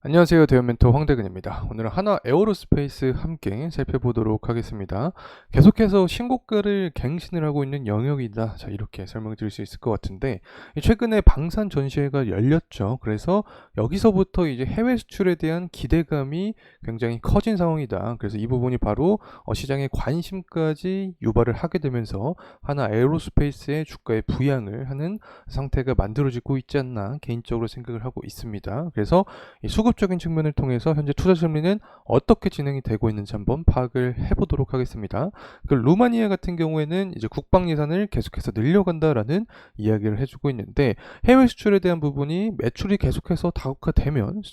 안녕하세요. 대형 멘토 황대근입니다. 오늘은 하나 에어로스페이스 함께 살펴보도록 하겠습니다. 계속해서 신고가를 갱신을 하고 있는 영역이다. 자, 이렇게 설명드릴 수 있을 것 같은데, 최근에 방산 전시회가 열렸죠. 그래서 여기서부터 이제 해외 수출에 대한 기대감이 굉장히 커진 상황이다. 그래서 이 부분이 바로 시장의 관심까지 유발을 하게 되면서 하나 에어로스페이스의 주가에 부양을 하는 상태가 만들어지고 있지 않나 개인적으로 생각을 하고 있습니다. 그래서 이 수급적인 측면을 통해서 현재 투자 심리는 어떻게 진행이 되고 있는지 한번 파악을 해보도록 하겠습니다. 그 루마니아 같은 경우에는 이제 국방 예산을 계속해서 늘려간다라는 이야기를 해주고 있는데, 해외 수출에 대한 부분이 매출이 계속해서 다국화되면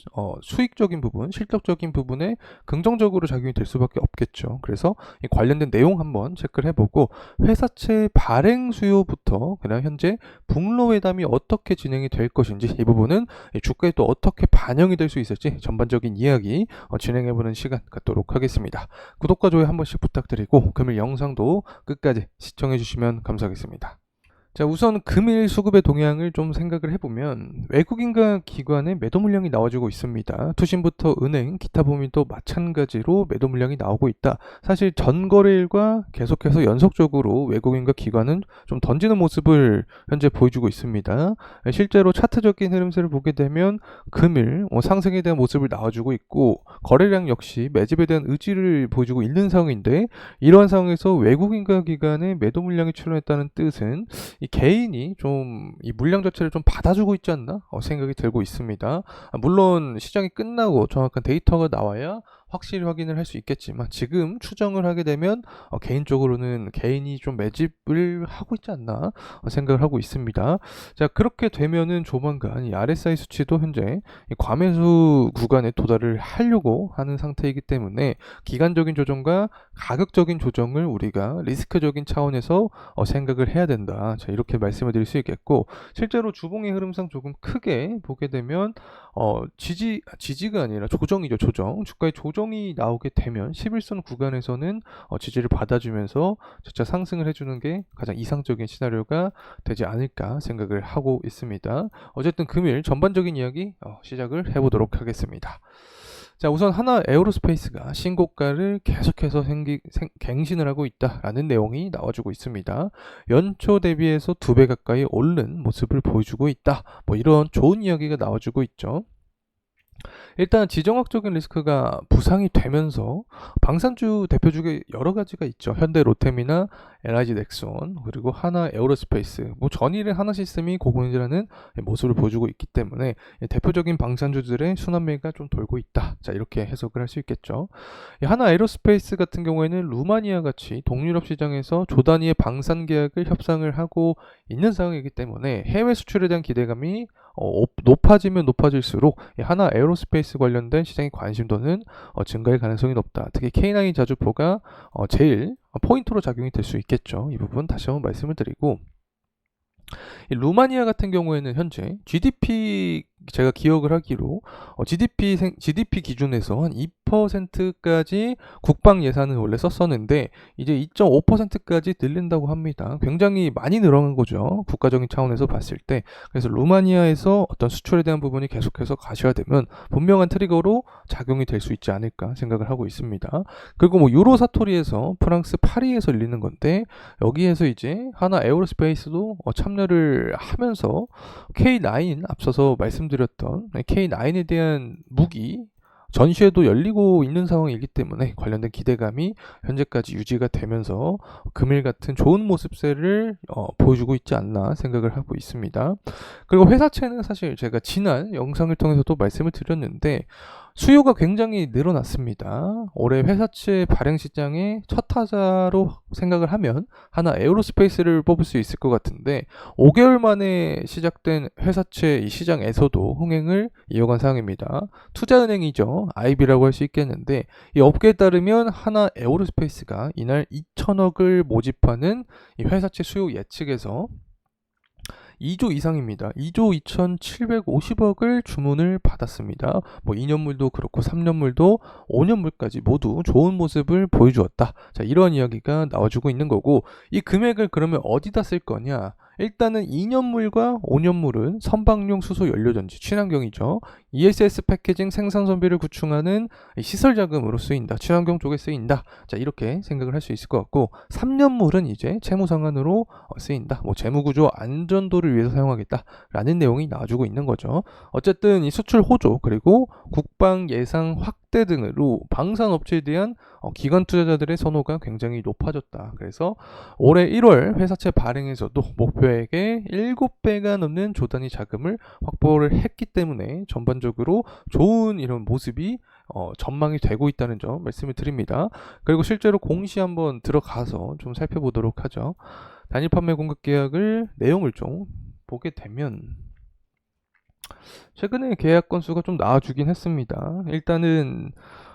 수익적인 부분, 실적적인 부분에 긍정적으로 작용이 될 수밖에 없겠죠. 그래서 이 관련된 내용 한번 체크를 해보고, 회사채 발행 수요부터 그냥 현재 북러 회담이 어떻게 진행이 될 것인지, 이 부분은 주가에 또 어떻게 반영이 될 수 있을지 전반적인 이야기 진행해보는 시간 갖도록 하겠습니다. 구독과 좋아요 한 번씩 부탁드리고 금일 영상도 끝까지 시청해주시면 감사하겠습니다. 자, 우선 금일 수급의 동향을 좀 생각을 해보면 외국인과 기관의 매도 물량이 나와주고 있습니다. 투신부터 은행, 기타 범위도 마찬가지로 매도 물량이 나오고 있다. 사실 전거래일과 계속해서 연속적으로 외국인과 기관은 좀 던지는 모습을 현재 보여주고 있습니다. 실제로 차트적인 흐름세를 보게 되면 금일 상승에 대한 모습을 나와주고 있고, 거래량 역시 매집에 대한 의지를 보여주고 있는 상황인데, 이러한 상황에서 외국인과 기관의 매도 물량이 출현했다는 뜻은 이 개인이 좀 이 물량 자체를 좀 받아주고 있지 않나 생각이 들고 있습니다. 물론 시장이 끝나고 정확한 데이터가 나와야 확실히 확인을 할 수 있겠지만, 지금 추정을 하게 되면 개인적으로는 개인이 좀 매집을 하고 있지 않나 생각을 하고 있습니다. 자, 그렇게 되면은 조만간 이 RSI 수치도 현재 이 과매수 구간에 도달을 하려고 하는 상태이기 때문에, 기간적인 조정과 가격적인 조정을 우리가 리스크적인 차원에서 생각을 해야 된다. 자, 이렇게 말씀을 드릴 수 있겠고, 실제로 주봉의 흐름상 조금 크게 보게 되면 지지가 아니라 조정이죠. 주가의 조정이 나오게 되면 11선 구간에서는 지지를 받아주면서 저차 상승을 해주는 게 가장 이상적인 시나리오가 되지 않을까 생각을 하고 있습니다. 어쨌든 금일 전반적인 이야기 시작을 해보도록 하겠습니다. 자, 우선 하나 에어로스페이스가 신고가를 계속해서 갱신을 하고 있다라는 내용이 나와주고 있습니다. 연초 대비해서 2배 가까이 오른 모습을 보여주고 있다. 이런 좋은 이야기가 나와주고 있죠. 일단 지정학적인 리스크가 부상이 되면서 방산주 대표 중에 여러 가지가 있죠. 현대 로템이나 LIG 넥슨, 그리고 하나 에어로스페이스, 전일의 하나 시스템이 고공행진하는 모습을 보여주고 있기 때문에 대표적인 방산주들의 순환매가 좀 돌고 있다. 자, 이렇게 해석을 할 수 있겠죠. 하나 에어로스페이스 같은 경우에는 루마니아 같이 동유럽 시장에서 조 단위의 방산 계약을 협상을 하고 있는 상황이기 때문에 해외 수출에 대한 기대감이 높아지면 높아질수록 하나 에어로스페이스 관련된 시장의 관심도는 증가할 가능성이 높다. 특히 K9 자주포가 제일 포인트로 작용이 될 수 있겠죠. 이 부분 다시 한번 말씀을 드리고, 이 루마니아 같은 경우에는 현재 GDP 제가 기억을 하기로 GDP 기준에서 한 2%까지 국방 예산을 원래 썼었는데 이제 2.5%까지 늘린다고 합니다. 굉장히 많이 늘어난 거죠. 국가적인 차원에서 봤을 때. 그래서 루마니아에서 어떤 수출에 대한 부분이 계속해서 가셔야되면 분명한 트리거로 작용이 될 수 있지 않을까 생각을 하고 있습니다. 그리고 유로 사토리에서 프랑스 파리에서 열리는 건데, 여기에서 이제 하나 에어로스페이스도 참여를 하면서 K9 앞서서 말씀드렸던 K9에 대한 무기 전시회도 열리고 있는 상황이기 때문에 관련된 기대감이 현재까지 유지가 되면서 금일 같은 좋은 모습세를 보여주고 있지 않나 생각을 하고 있습니다. 그리고 회사채는 사실 제가 지난 영상을 통해서도 말씀을 드렸는데, 수요가 굉장히 늘어났습니다. 올해 회사채 발행 시장의 첫 타자로 생각을 하면 하나 에어로스페이스를 뽑을 수 있을 것 같은데, 5개월 만에 시작된 회사채 이 시장에서도 흥행을 이어간 상황입니다. 투자은행이죠. IB라고 할 수 있겠는데, 이 업계에 따르면 하나 에어로스페이스가 이날 2천억을 모집하는 이 회사채 수요 예측에서 2조 이상입니다. 2조 2,750억을 주문을 받았습니다. 2년물도 그렇고 3년물도 5년물까지 모두 좋은 모습을 보여주었다. 자, 이런 이야기가 나와주고 있는 거고, 이 금액을 그러면 어디다 쓸 거냐? 일단은 2년물과 5년물은 선박용 수소 연료전지, 친환경이죠. ESS 패키징 생산 선비를 구축하는 시설 자금으로 쓰인다. 친환경 쪽에 쓰인다. 자, 이렇게 생각을 할 수 있을 것 같고, 3년물은 이제 채무 상환으로 쓰인다. 뭐 재무 구조 안전도를 위해서 사용하겠다라는 내용이 나와주고 있는 거죠. 어쨌든 이 수출 호조 그리고 국방 예산 확대 등으로 방산 업체에 대한 기관 투자자들의 선호가 굉장히 높아졌다. 그래서 올해 1월 회사채 발행에서도 목표액의 7배가 넘는 조단위 자금을 확보를 했기 때문에 전반적으로 좋은 이런 모습이 전망이 되고 있다는 점 말씀을 드립니다. 그리고 실제로 공시 한번 들어가서 좀 살펴보도록 하죠. 단일 판매 공급 계약을 내용을 좀 보게 되면 최근에 계약 건수가 좀 나와주긴 했습니다. 일단은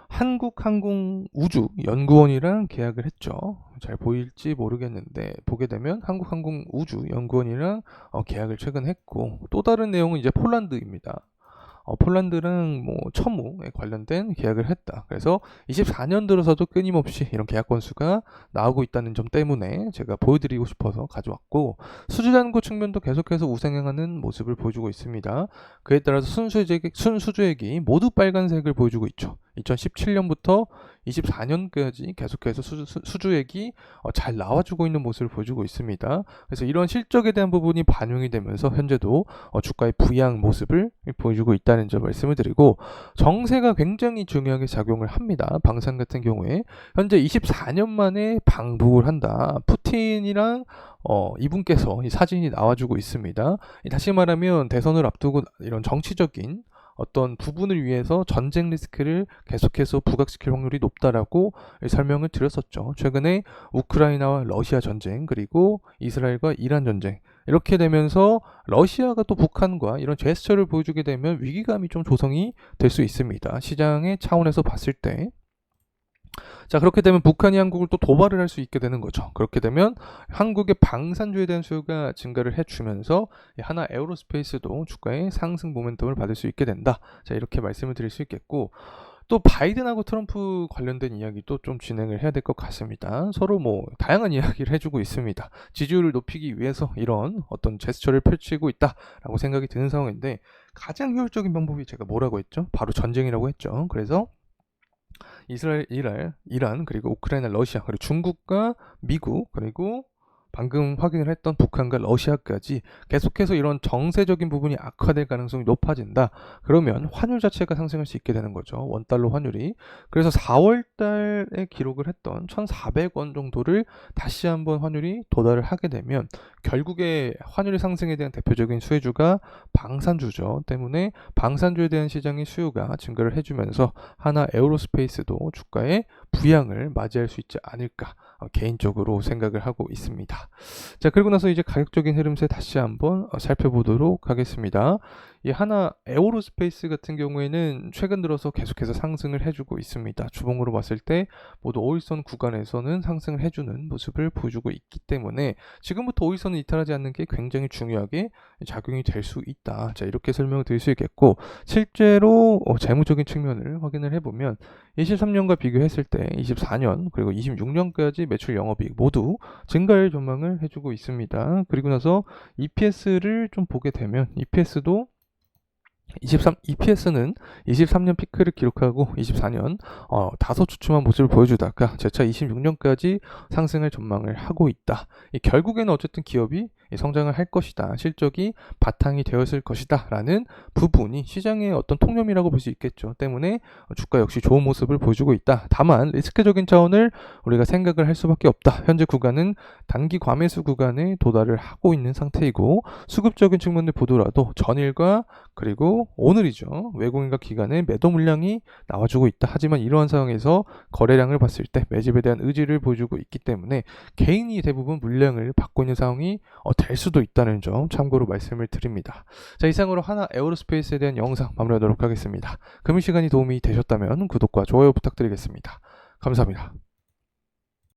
한국항공우주연구원이랑 계약을 했죠. 잘 보일지 모르겠는데 보게 되면 한국항공우주연구원이랑 계약을 최근 했고, 또 다른 내용은 이제 폴란드입니다. 폴란드랑 뭐 첨우에 관련된 계약을 했다. 그래서 24년 들어서도 끊임없이 이런 계약 건수가 나오고 있다는 점 때문에 제가 보여드리고 싶어서 가져왔고, 수주잔고 측면도 계속해서 우상향하는 모습을 보여주고 있습니다. 그에 따라서 순수주액이 모두 빨간색을 보여주고 있죠. 2017년부터 24년까지 계속해서 수주액이 잘 나와주고 있는 모습을 보여주고 있습니다. 그래서 이런 실적에 대한 부분이 반영이 되면서 현재도 주가의 부양 모습을 보여주고 있다는 점 말씀을 드리고, 정세가 굉장히 중요하게 작용을 합니다. 방산 같은 경우에 현재 24년 만에 방북을 한다. 푸틴이랑 이분께서 이 사진이 나와주고 있습니다. 다시 말하면 대선을 앞두고 이런 정치적인 어떤 부분을 위해서 전쟁 리스크를 계속해서 부각시킬 확률이 높다라고 설명을 드렸었죠. 최근에 우크라이나와 러시아 전쟁, 그리고 이스라엘과 이란 전쟁, 이렇게 되면서 러시아가 또 북한과 이런 제스처를 보여주게 되면 위기감이 좀 조성이 될 수 있습니다. 시장의 차원에서 봤을 때. 자, 그렇게 되면 북한이 한국을 또 도발을 할 수 있게 되는 거죠. 그렇게 되면 한국의 방산주에 대한 수요가 증가를 해주면서 하나 에어로스페이스도 주가의 상승 모멘텀을 받을 수 있게 된다. 자, 이렇게 말씀을 드릴 수 있겠고, 또 바이든하고 트럼프 관련된 이야기도 좀 진행을 해야 될 것 같습니다. 서로 뭐 다양한 이야기를 해주고 있습니다. 지지율을 높이기 위해서 이런 어떤 제스처를 펼치고 있다라고 생각이 드는 상황인데, 가장 효율적인 방법이 제가 뭐라고 했죠? 바로 전쟁이라고 했죠. 그래서 이스라엘, 이란, 그리고 우크라이나, 러시아, 그리고 중국과 미국, 그리고 방금 확인을 했던 북한과 러시아까지 계속해서 이런 정세적인 부분이 악화될 가능성이 높아진다. 그러면 환율 자체가 상승할 수 있게 되는 거죠. 원달러 환율이. 그래서 4월 달에 기록을 했던 1,400원 정도를 다시 한번 환율이 도달을 하게 되면 결국에 환율 상승에 대한 대표적인 수혜주가 방산주죠. 때문에 방산주에 대한 시장의 수요가 증가를 해주면서 하나 에어로스페이스도 주가의 부양을 맞이할 수 있지 않을까 개인적으로 생각을 하고 있습니다. 자, 그리고 나서 이제 가격적인 흐름세 다시 한번 살펴보도록 하겠습니다. 이 하나 에어로스페이스 같은 경우에는 최근 들어서 계속해서 상승을 해주고 있습니다. 주봉으로 봤을 때 모두 5일선 구간에서는 상승을 해주는 모습을 보여주고 있기 때문에 지금부터 5일선을 이탈하지 않는 게 굉장히 중요하게 작용이 될 수 있다. 자, 이렇게 설명을 드릴 수 있겠고, 실제로 재무적인 측면을 확인을 해보면 23년과 비교했을 때 24년 그리고 26년까지 매출 영업이익 모두 증가할 전망을 해주고 있습니다. 그리고 나서 EPS를 좀 보게 되면 EPS도 EPS는 23년 피크를 기록하고 24년 다소 주춤한 모습을 보여주다가 재차 26년까지 상승을 전망을 하고 있다. 결국에는 어쨌든 기업이 성장을 할 것이다. 실적이 바탕이 되었을 것이다. 라는 부분이 시장의 어떤 통념이라고 볼 수 있겠죠. 때문에 주가 역시 좋은 모습을 보여주고 있다. 다만 리스크적인 차원을 우리가 생각을 할 수밖에 없다. 현재 구간은 단기 과매수 구간에 도달을 하고 있는 상태이고, 수급적인 측면을 보더라도 전일과 그리고 오늘이죠. 외국인과 기관의 매도 물량이 나와주고 있다. 하지만 이러한 상황에서 거래량을 봤을 때 매집에 대한 의지를 보여주고 있기 때문에 개인이 대부분 물량을 받고 있는 상황이 될 수도 있다는 점 참고로 말씀을 드립니다. 자, 이상으로 하나 에어로스페이스에 대한 영상 마무리하도록 하겠습니다. 금일 시간이 도움이 되셨다면 구독과 좋아요 부탁드리겠습니다. 감사합니다.